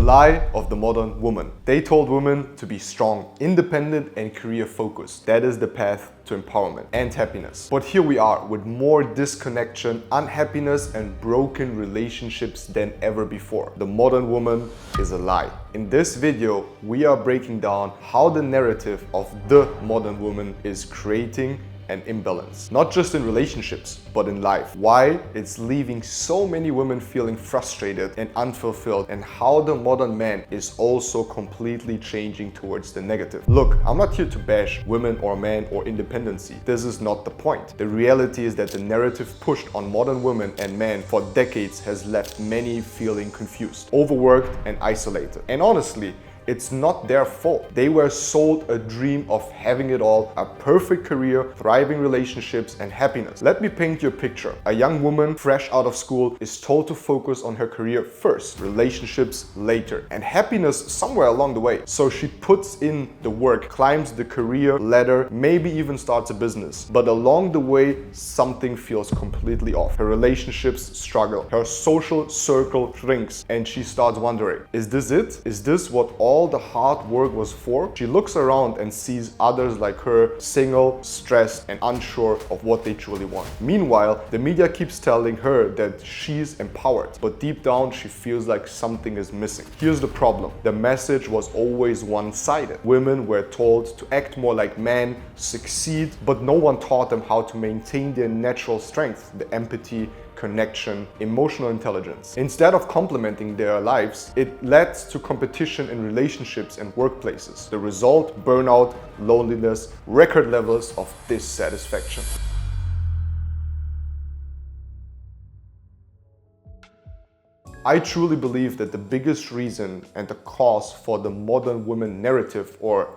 lie of the modern woman. They told women to be strong, independent, and career-focused. That is the path to empowerment and happiness. But here we are with more disconnection, unhappiness, and broken relationships than ever before. The modern woman is a lie. In this video, we are breaking down how the narrative of the modern woman is creating an imbalance, not just in relationships, but in life. Why it's leaving so many women feeling frustrated and unfulfilled, and how the modern man is also completely changing towards the negative. Look, I'm not here to bash women or men or independency. This is not the point. The reality is that the narrative pushed on modern women and men for decades has left many feeling confused, overworked, and isolated. And honestly, it's not their fault. They were sold a dream of having it all, a perfect career, thriving relationships, and happiness. Let me paint you a picture. A young woman fresh out of school is told to focus on her career first, relationships later, and happiness somewhere along the way. So she puts in the work, climbs the career ladder, maybe even starts a business. But along the way, something feels completely off. Her relationships struggle, her social circle shrinks, and she starts wondering, is this it? Is this what all the hard work was for? She looks around and sees others like her single, stressed, and unsure of what they truly want. Meanwhile, the media keeps telling her that she's empowered, but deep down she feels like something is missing. Here's the problem. The message was always one-sided. Women were told to act more like men, succeed, but no one taught them how to maintain their natural strength, the empathy, connection, emotional intelligence. Instead of complementing their lives, it led to competition in relationships and workplaces. The result, burnout, loneliness, record levels of dissatisfaction. I truly believe that the biggest reason and the cause for the modern woman narrative, or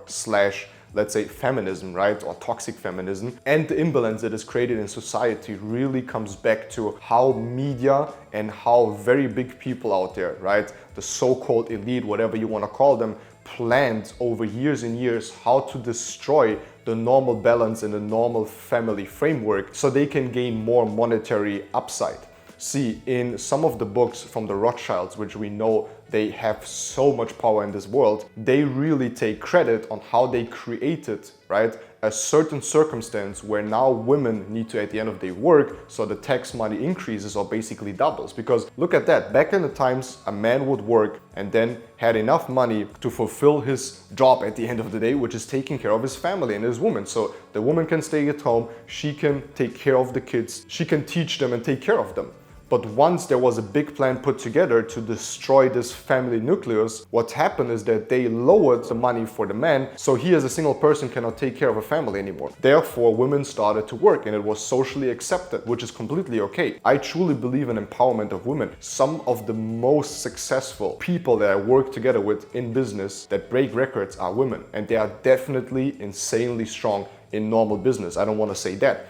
let's say feminism, right, or toxic feminism, and the imbalance that is created in society really comes back to how media and how very big people out there, right, the so-called elite, whatever you want to call them, planned over years and years how to destroy the normal balance in the normal family framework so they can gain more monetary upside. See, in some of the books from the Rothschilds, which we know they have so much power in this world, they really take credit on how they created, right, a certain circumstance where now women need to, at the end of the day, work, so the tax money increases or basically doubles. Because look at that, back in the times, a man would work and then had enough money to fulfill his job at the end of the day, which is taking care of his family and his woman. So the woman can stay at home, she can take care of the kids, she can teach them and take care of them. But once there was a big plan put together to destroy this family nucleus, what happened is that they lowered the money for the man, so he as a single person cannot take care of a family anymore. Therefore, women started to work and it was socially accepted, which is completely okay. I truly believe in empowerment of women. Some of the most successful people that I work together with in business that break records are women, and they are definitely insanely strong in normal business. I don't want to say that.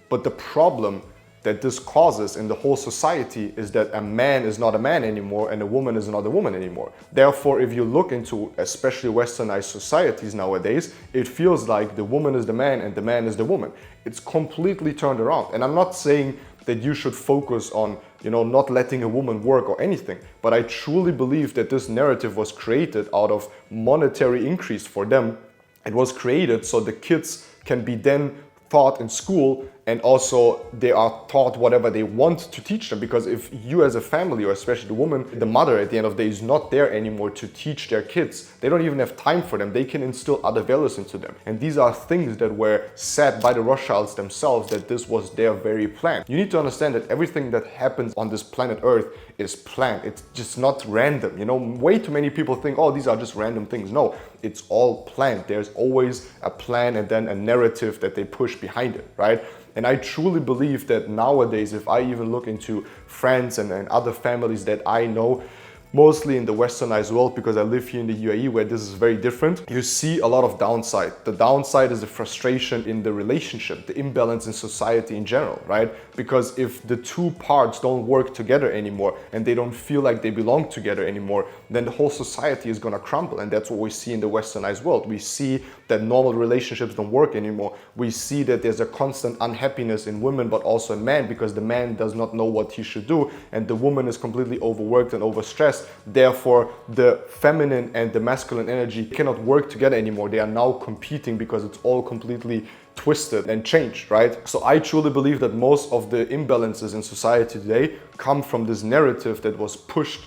But the problem that this causes in the whole society is that a man is not a man anymore and a woman is not a woman anymore. Therefore, if you look into especially westernized societies nowadays, it feels like the woman is the man and the man is the woman. It's completely turned around. And I'm not saying that you should focus on, not letting a woman work or anything, but I truly believe that this narrative was created out of monetary increase for them. It was created so the kids can be then taught in school, and also they are taught whatever they want to teach them. Because if you as a family, or especially the woman, the mother at the end of the day is not there anymore to teach their kids, they don't even have time for them, they can instill other values into them. And these are things that were said by the Rothschilds themselves, that this was their very plan. You need to understand that everything that happens on this planet Earth is planned. It's just not random. Way too many people think, oh, these are just random things. No, it's all planned. There's always a plan and then a narrative that they push behind it, right? And I truly believe that nowadays, if I even look into friends and other families that I know, mostly in the westernized world, because I live here in the UAE where this is very different, you see a lot of downside. The downside is the frustration in the relationship, the imbalance in society in general, right? Because if the two parts don't work together anymore and they don't feel like they belong together anymore, then the whole society is gonna crumble. And that's what we see in the westernized world. We see that normal relationships don't work anymore. We see that there's a constant unhappiness in women, but also in men, because the man does not know what he should do and the woman is completely overworked and overstressed. stress. Therefore, the feminine and the masculine energy cannot work together anymore. They are now competing because it's all completely twisted and changed, right? So I truly believe that most of the imbalances in society today come from this narrative that was pushed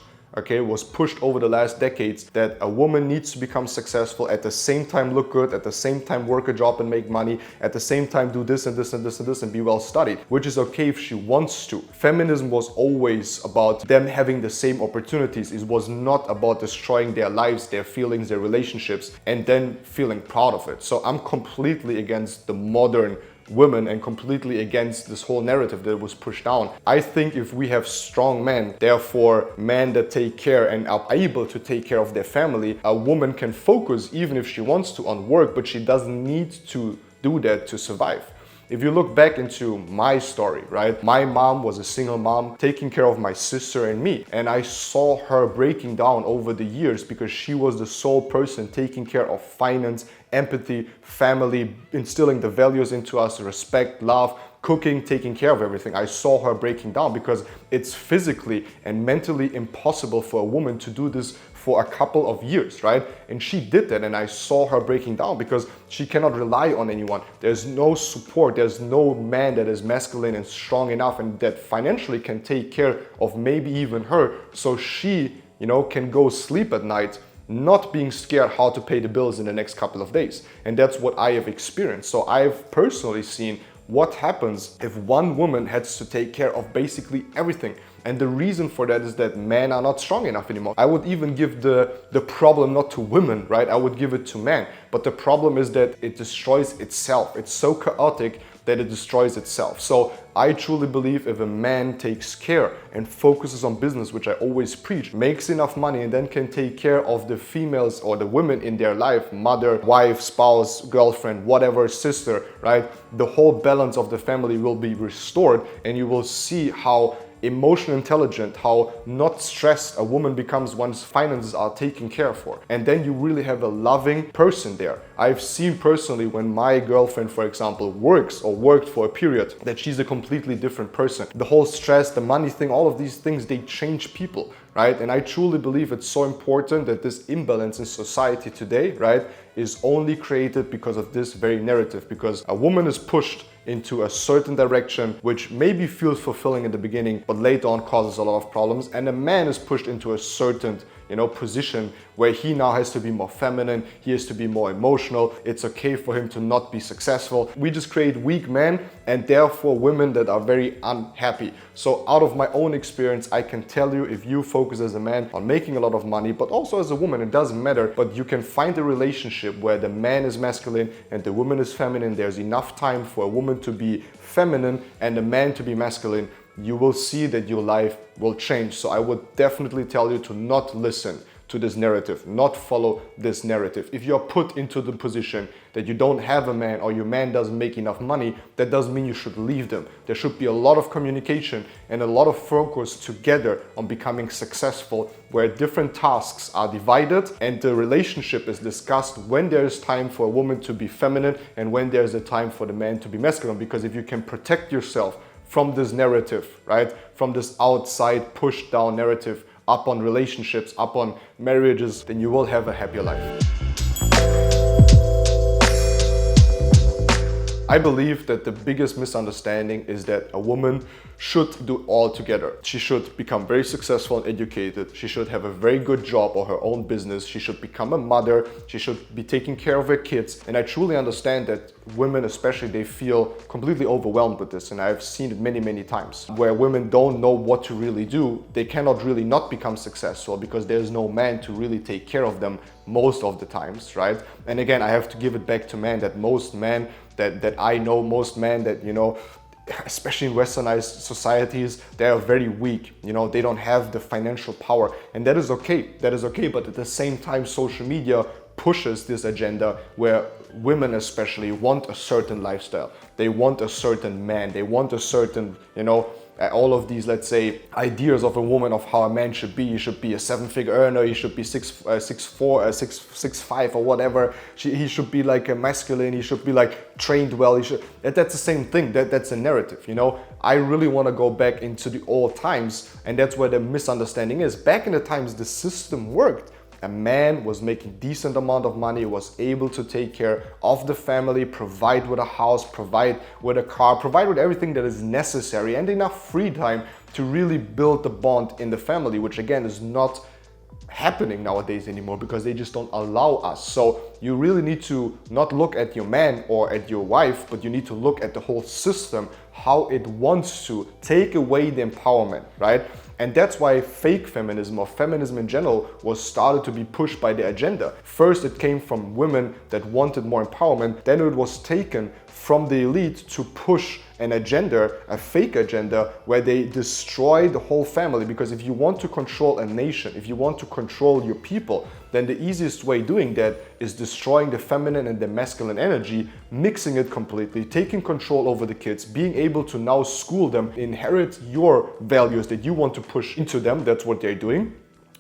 over the last decades, that a woman needs to become successful, at the same time look good, at the same time work a job and make money, at the same time do this and this and this and this and be well studied, which is okay if she wants to. Feminism was always about them having the same opportunities. It was not about destroying their lives, their feelings, their relationships, and then feeling proud of it. So I'm completely against the modern women and completely against this whole narrative that was pushed down. I think if we have strong men, therefore men that take care and are able to take care of their family, a woman can focus, even if she wants to, on work, but she doesn't need to do that to survive. If you look back into my story, right? My mom was a single mom taking care of my sister and me. And I saw her breaking down over the years because she was the sole person taking care of finance, empathy, family, instilling the values into us, respect, love, cooking, taking care of everything. I saw her breaking down because it's physically and mentally impossible for a woman to do this for a couple of years, right? And she did that, and I saw her breaking down because she cannot rely on anyone. There's no support, there's no man that is masculine and strong enough and that financially can take care of maybe even her, so she, can go sleep at night not being scared how to pay the bills in the next couple of days. And that's what I have experienced. So I've personally seen what happens if one woman has to take care of basically everything. And the reason for that is that men are not strong enough anymore. I would even give the problem not to women, right? I would give it to men. But the problem is that it destroys itself. It's so chaotic that it destroys itself. So I truly believe if a man takes care and focuses on business, which I always preach, makes enough money and then can take care of the females or the women in their life, mother, wife, spouse, girlfriend, whatever, sister, right? The whole balance of the family will be restored, and you will see how emotionally intelligent, how not stressed a woman becomes once finances are taken care for. And then you really have a loving person there. I've seen personally when my girlfriend, for example, works or worked for a period, that she's a completely different person. The whole stress, the money thing, all of these things, they change people, right? And I truly believe it's so important that this imbalance in society today, right, is only created because of this very narrative, because a woman is pushed into a certain direction which maybe feels fulfilling in the beginning but later on causes a lot of problems, and a man is pushed into a certain position where he now has to be more feminine, he has to be more emotional, it's okay for him to not be successful. We just create weak men and therefore women that are very unhappy. So out of my own experience, I can tell you, if you focus as a man on making a lot of money, but also as a woman, it doesn't matter, but you can find a relationship where the man is masculine and the woman is feminine, there's enough time for a woman to be feminine and a man to be masculine, you will see that your life will change. So I would definitely tell you to not listen to this narrative, not follow this narrative. If you're put into the position that you don't have a man or your man doesn't make enough money, that doesn't mean you should leave them. There should be a lot of communication and a lot of focus together on becoming successful, where different tasks are divided and the relationship is discussed when there is time for a woman to be feminine and when there's a time for the man to be masculine. Because if you can protect yourself from this narrative, right, from this outside pushed down narrative up on relationships, up on marriages, then you will have a happier life. I believe that the biggest misunderstanding is that a woman should do all together. She should become very successful and educated. She should have a very good job or her own business. She should become a mother. She should be taking care of her kids. And I truly understand that women, especially, they feel completely overwhelmed with this. And I've seen it many, many times where women don't know what to really do. They cannot really not become successful because there's no man to really take care of them most of the times, right? And again, I have to give it back to men, that most men that I know, most men that, especially in westernized societies, they are very weak. They don't have the financial power, and that is okay. That is okay. But at the same time, social media pushes this agenda where women especially want a certain lifestyle. They want a certain man. They want a certain, all of these, let's say, ideas of a woman of how a man should be. He should be a 7-figure earner. He should be 6'4", 6'5", or whatever. He should be like a masculine. He should be like trained well. That's the same thing. That's a narrative. You know, I really want to go back into the old times, and that's where the misunderstanding is. Back in the times, the system worked. A man was making decent amount of money, was able to take care of the family, provide with a house, provide with a car, provide with everything that is necessary, and enough free time to really build the bond in the family, which again is not happening nowadays anymore because they just don't allow us. So you really need to not look at your man or at your wife, but you need to look at the whole system, how it wants to take away the empowerment, right? And that's why fake feminism, or feminism in general, was started to be pushed by the agenda. First, it came from women that wanted more empowerment. Then it was taken from the elite to push an agenda, a fake agenda, where they destroy the whole family. Because if you want to control a nation, if you want to control your people, then the easiest way doing that is destroying the feminine and the masculine energy, mixing it completely, taking control over the kids, being able to now school them, inherit your values that you want to push into them. That's what they're doing.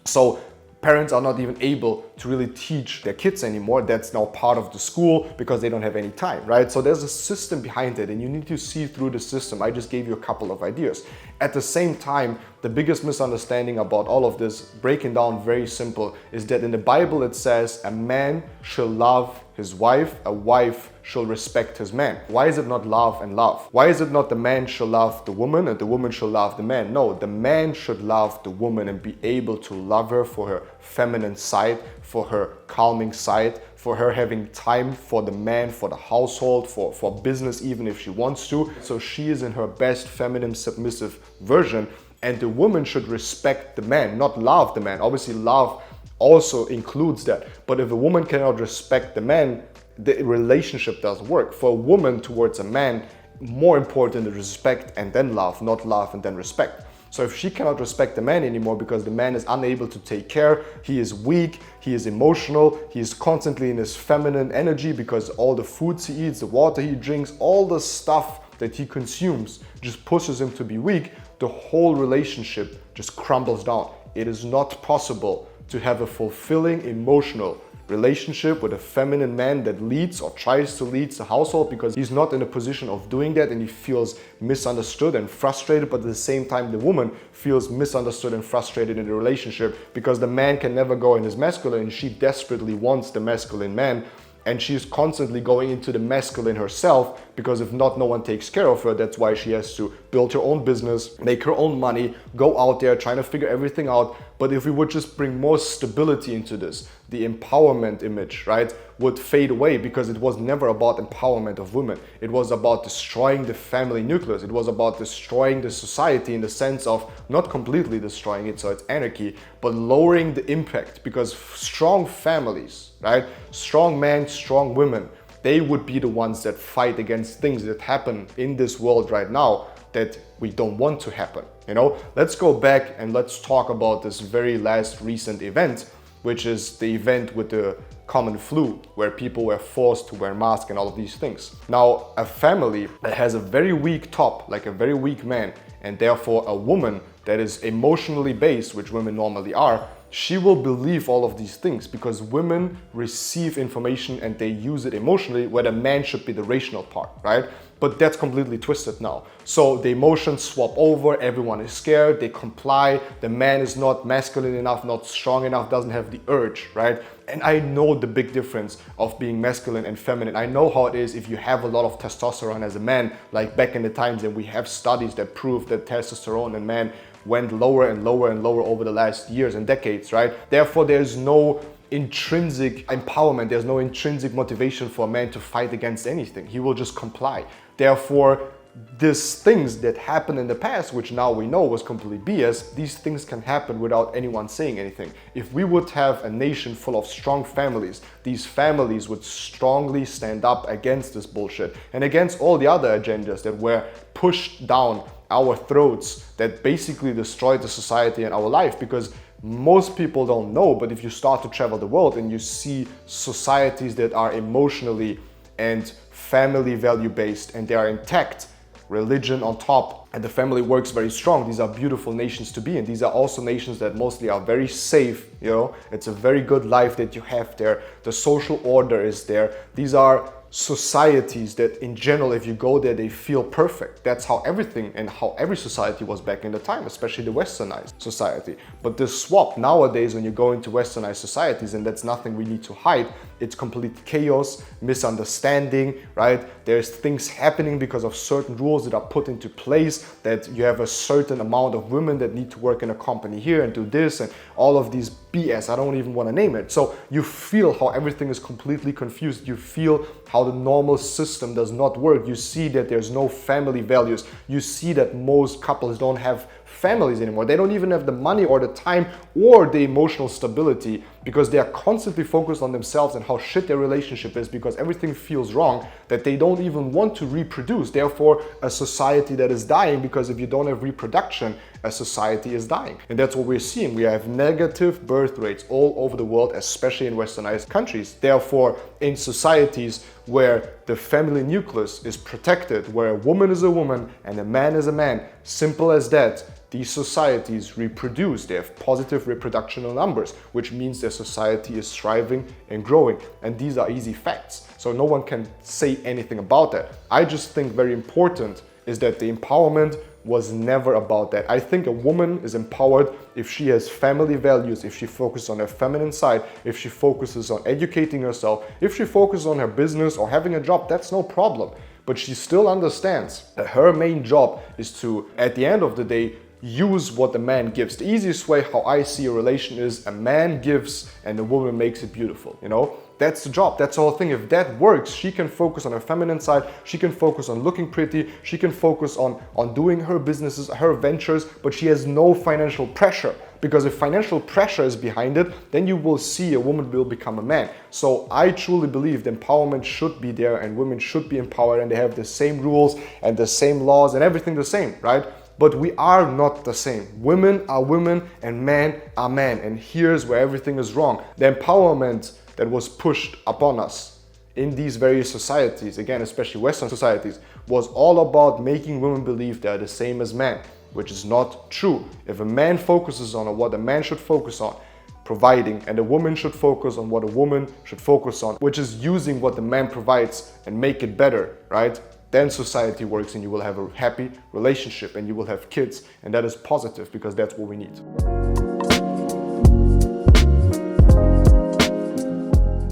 So parents are not even able to really teach their kids anymore. That's now part of the school because they don't have any time, right? So there's a system behind it, and you need to see through the system. I just gave you a couple of ideas. At the same time, the biggest misunderstanding about all of this, breaking down very simple, is that in the Bible it says a man shall love his wife, a wife shall respect his man. Why is it not love and love? Why is it not the man shall love the woman and the woman shall love the man? No, the man should love the woman and be able to love her for her feminine side, for her calming side, for her having time for the man, for the household, for business, even if she wants to. So she is in her best feminine submissive version, and the woman should respect the man, not love the man. Obviously, love also includes that. But if a woman cannot respect the man, the relationship doesn't work. For a woman towards a man, more important is respect and then love, not love and then respect. So if she cannot respect the man anymore because the man is unable to take care, he is weak, he is emotional, he is constantly in his feminine energy because all the foods he eats, the water he drinks, all the stuff that he consumes just pushes him to be weak, the whole relationship just crumbles down. It is not possible to have a fulfilling emotional relationship with a feminine man that leads or tries to lead the household because he's not in a position of doing that, and he feels misunderstood and frustrated, but at the same time the woman feels misunderstood and frustrated in the relationship because the man can never go in his masculine and she desperately wants the masculine man, and she's constantly going into the masculine herself because if not, no one takes care of her. That's why she has to build her own business, make her own money, go out there trying to figure everything out. But if we would just bring more stability into this, the empowerment image, right, would fade away because it was never about empowerment of women. It was about destroying the family nucleus. It was about destroying the society in the sense of not completely destroying it, so it's anarchy, but lowering the impact, because strong families, right, strong men, strong women, they would be the ones that fight against things that happen in this world right now that we don't want to happen. You know, let's go back and let's talk about this very last recent event, which is the event with the common flu, where people were forced to wear masks and all of these things. Now, a family that has a very weak top, like a very weak man, and therefore a woman that is emotionally based, which women normally are, she will believe all of these things because women receive information and they use it emotionally, where the man should be the rational part, right? But that's completely twisted now. So the emotions swap over, everyone is scared, they comply, the man is not masculine enough, not strong enough, doesn't have the urge, right? And I know the big difference of being masculine and feminine. I know how it is if you have a lot of testosterone as a man, like back in the times, and we have studies that prove that testosterone in men went lower and lower and lower over the last years and decades, right? Therefore, there's no intrinsic empowerment, there's no intrinsic motivation for a man to fight against anything. He will just comply. Therefore, these things that happened in the past, which now we know was complete BS, these things can happen without anyone saying anything. If we would have a nation full of strong families, these families would strongly stand up against this bullshit and against all the other agendas that were pushed down our throats that basically destroyed the society and our life. Because most people don't know, but if you start to travel the world and you see societies that are emotionally and family value based and they are intact, religion on top, and the family works very strong, these are beautiful nations to be in. These are also nations that mostly are very safe, you know, it's a very good life that you have there. The social order is there. These are societies that in general, if you go there, they feel perfect. That's how everything and how every society was back in the time, especially the westernized society. But the swap nowadays, when you go into westernized societies, and that's nothing we need to hide, it's complete chaos, misunderstanding, right? There's things happening because of certain rules that are put into place, that you have a certain amount of women that need to work in a company here and do this and all of these BS. I don't even want to name it. So you feel how everything is completely confused. You feel how the normal system does not work. You see that there's no family values. You see that most couples don't have families anymore. They don't even have the money or the time or the emotional stability, because they are constantly focused on themselves and how shit their relationship is, because everything feels wrong, that they don't even want to reproduce. Therefore, a society that is dying, because if you don't have reproduction, a society is dying. And that's what we're seeing. We have negative birth rates all over the world, especially in westernized countries. Therefore, in societies where the family nucleus is protected, where a woman is a woman and a man is a man, simple as that, these societies reproduce. They have positive reproductional numbers, which means their society is thriving and growing. And these are easy facts. So no one can say anything about that. I just think very important is that the empowerment was never about that. I think a woman is empowered if she has family values, if she focuses on her feminine side, if she focuses on educating herself, if she focuses on her business or having a job, that's no problem. But she still understands that her main job is to, at the end of the day, use what the man gives. The easiest way how I see a relation is a man gives and the woman makes it beautiful, you know? That's the job, that's the whole thing. If that works, she can focus on her feminine side, she can focus on looking pretty, she can focus on doing her businesses, her ventures, but she has no financial pressure. Because if financial pressure is behind it, then you will see a woman will become a man. So I truly believe the empowerment should be there and women should be empowered and they have the same rules and the same laws and everything the same, right? But we are not the same. Women are women and men are men. And here's where everything is wrong. The empowerment that was pushed upon us in these various societies, again, especially Western societies, was all about making women believe they are the same as men, which is not true. If a man focuses on what a man should focus on, providing, and a woman should focus on what a woman should focus on, which is using what the man provides and make it better, right? Then society works and you will have a happy relationship and you will have kids, and that is positive because that's what we need.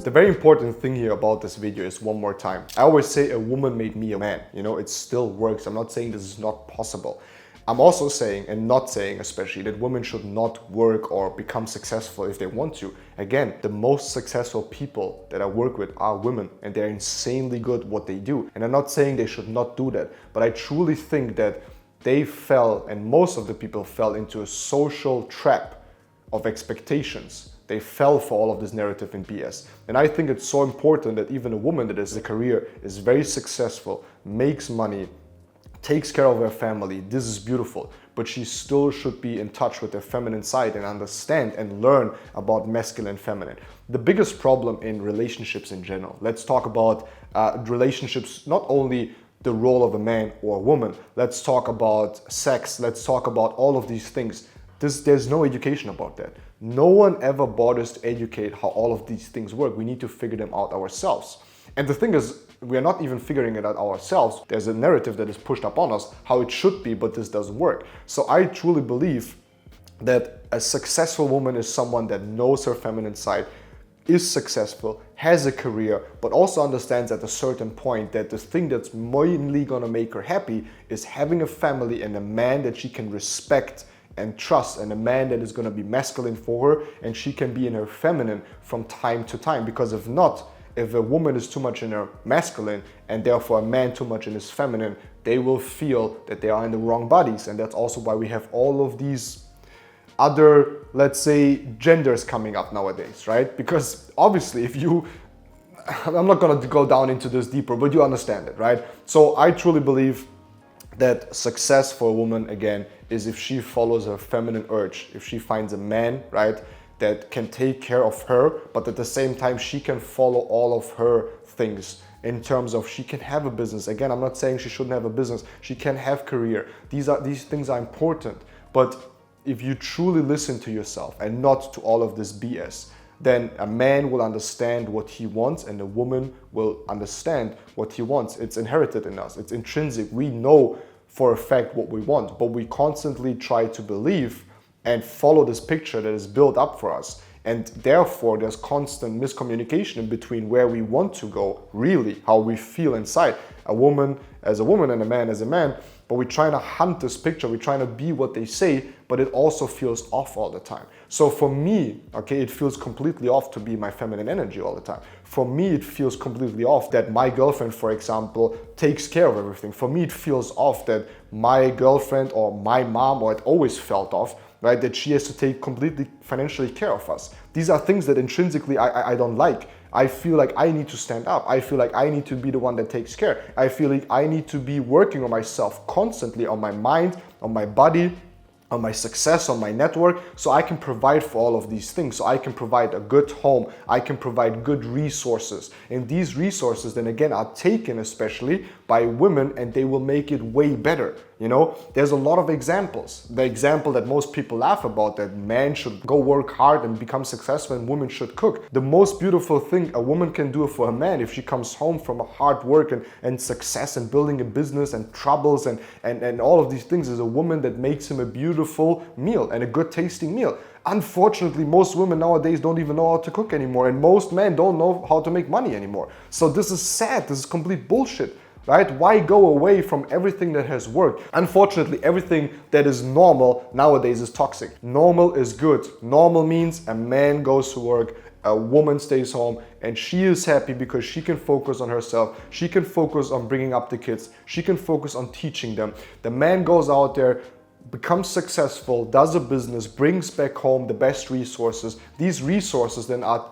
The very important thing here about this video is, one more time, I always say a woman made me a man. You know, it still works. I'm not saying this is not possible. I'm also saying, and not saying especially, that women should not work or become successful if they want to. Again, the most successful people that I work with are women, and they're insanely good at what they do. And I'm not saying they should not do that, but I truly think that they fell, and most of the people fell into a social trap of expectations. They fell for all of this narrative and BS. And I think it's so important that even a woman that has a career, is very successful, makes money, takes care of her family, this is beautiful, but she still should be in touch with her feminine side and understand and learn about masculine and feminine. The biggest problem in relationships in general, let's talk about relationships, not only the role of a man or a woman, let's talk about sex, let's talk about all of these things. There's no education about that. No one ever bothers to educate how all of these things work. We need to figure them out ourselves. And the thing is, we are not even figuring it out ourselves. There's a narrative that is pushed upon us how it should be, but this doesn't work. So I truly believe that a successful woman is someone that knows her feminine side, is successful, has a career, but also understands at a certain point that the thing that's mainly gonna make her happy is having a family and a man that she can respect and trust, and a man that is going to be masculine for her, and she can be in her feminine from time to time. Because if not, if a woman is too much in her masculine and therefore a man too much in his feminine, they will feel that they are in the wrong bodies. And that's also why we have all of these other, let's say, genders coming up nowadays, right? Because obviously if you, I'm not going to go down into this deeper, but you understand it, right? So I truly believe that success for a woman, again, is if she follows her feminine urge, if she finds a man, right, that can take care of her, but at the same time she can follow all of her things in terms of she can have a business. Again, I'm not saying she shouldn't have a business. She can have career. These things are important. But if you truly listen to yourself and not to all of this BS, then a man will understand what he wants and a woman will understand what he wants. It's inherited in us. It's intrinsic. We know for a fact what we want, but we constantly try to believe and follow this picture that is built up for us. And therefore, there's constant miscommunication in between where we want to go, really, how we feel inside. A woman as a woman and a man as a man, but we're trying to hunt this picture, we're trying to be what they say, but it also feels off all the time. So for me, okay, it feels completely off to be my feminine energy all the time. For me, it feels completely off that my girlfriend, for example, takes care of everything. For me, it feels off that my girlfriend or my mom, or it always felt off, right, that she has to take completely financially care of us. These are things that intrinsically I don't like. I feel like I need to stand up. I feel like I need to be the one that takes care. I feel like I need to be working on myself constantly, on my mind, on my body, on my success, on my network, so I can provide for all of these things. So I can provide a good home, I can provide good resources. And these resources then again are taken especially by women, and they will make it way better. You know, there's a lot of examples. The example that most people laugh about, that men should go work hard and become successful and women should cook. The most beautiful thing a woman can do for a man if she comes home from a hard work and success and building a business and troubles and all of these things, is a woman that makes him a beautiful meal and a good tasting meal. Unfortunately, most women nowadays don't even know how to cook anymore, and most men don't know how to make money anymore. So this is sad. This is complete bullshit. Right? Why go away from everything that has worked? Unfortunately, everything that is normal nowadays is toxic. Normal is good. Normal means a man goes to work, a woman stays home, and she is happy because she can focus on herself. She can focus on bringing up the kids. She can focus on teaching them. The man goes out there, becomes successful, does a business, brings back home the best resources. These resources then are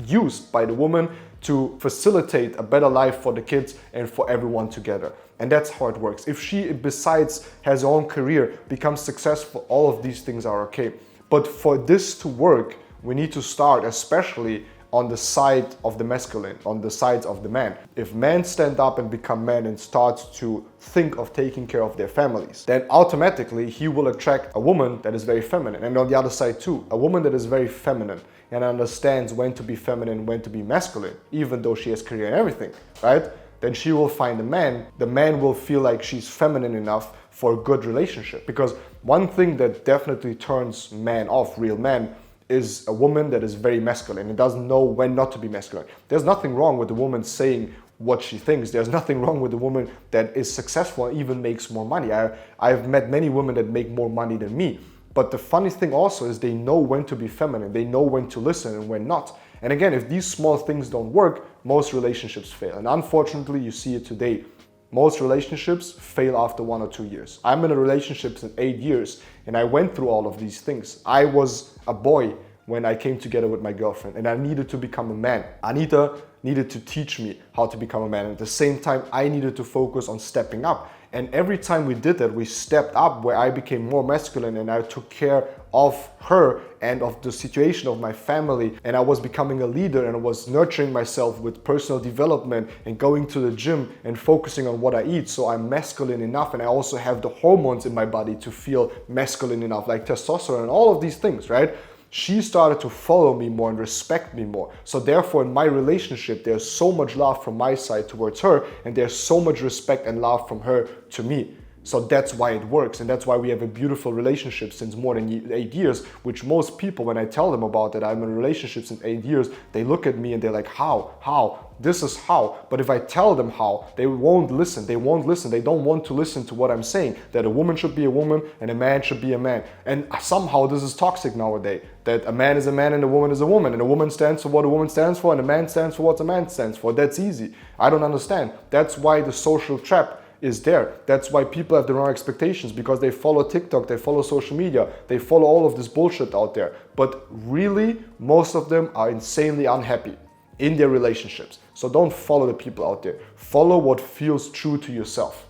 used by the woman to facilitate a better life for the kids and for everyone together. And that's how it works. If she, besides, has her own career, becomes successful, all of these things are okay. But for this to work, we need to start especially on the side of the masculine, on the side of the man. If men stand up and become men and start to think of taking care of their families, then automatically he will attract a woman that is very feminine. And on the other side too, a woman that is very feminine and understands when to be feminine, when to be masculine, even though she has career and everything, right? Then she will find a man. The man will feel like she's feminine enough for a good relationship. Because one thing that definitely turns men off, real men, is a woman that is very masculine and doesn't know when not to be masculine. There's nothing wrong with a woman saying what she thinks. There's nothing wrong with a woman that is successful and even makes more money. I've met many women that make more money than me. But the funny thing also is they know when to be feminine. They know when to listen and when not. And again, if these small things don't work, most relationships fail. And unfortunately, you see it today. Most relationships fail after 1 or 2 years. I'm in a relationship since 8 years, and I went through all of these things. I was a boy when I came together with my girlfriend, and I needed to become a man. Anita needed to teach me how to become a man. And at the same time, I needed to focus on stepping up. And every time we did that, we stepped up, where I became more masculine and I took care of her and of the situation of my family. And I was becoming a leader, and I was nurturing myself with personal development and going to the gym and focusing on what I eat. So I'm masculine enough, and I also have the hormones in my body to feel masculine enough, like testosterone and all of these things, right? She started to follow me more and respect me more. So therefore, in my relationship, there's so much love from my side towards her, and there's so much respect and love from her to me. So that's why it works, and that's why we have a beautiful relationship since more than 8 years, which most people, when I tell them about that I'm in a relationship since 8 years, they look at me and they're like, how? This is how. But if I tell them how, they won't listen. They won't listen. They don't want to listen to what I'm saying, that a woman should be a woman and a man should be a man. And somehow this is toxic nowadays, that a man is a man and a woman is a woman, and a woman stands for what a woman stands for and a man stands for what a man stands for. That's easy. I don't understand. That's why the social trap is there. That's why people have the wrong expectations, because they follow TikTok, they follow social media, they follow all of this bullshit out there. But really, most of them are insanely unhappy in their relationships. So don't follow the people out there. Follow what feels true to yourself.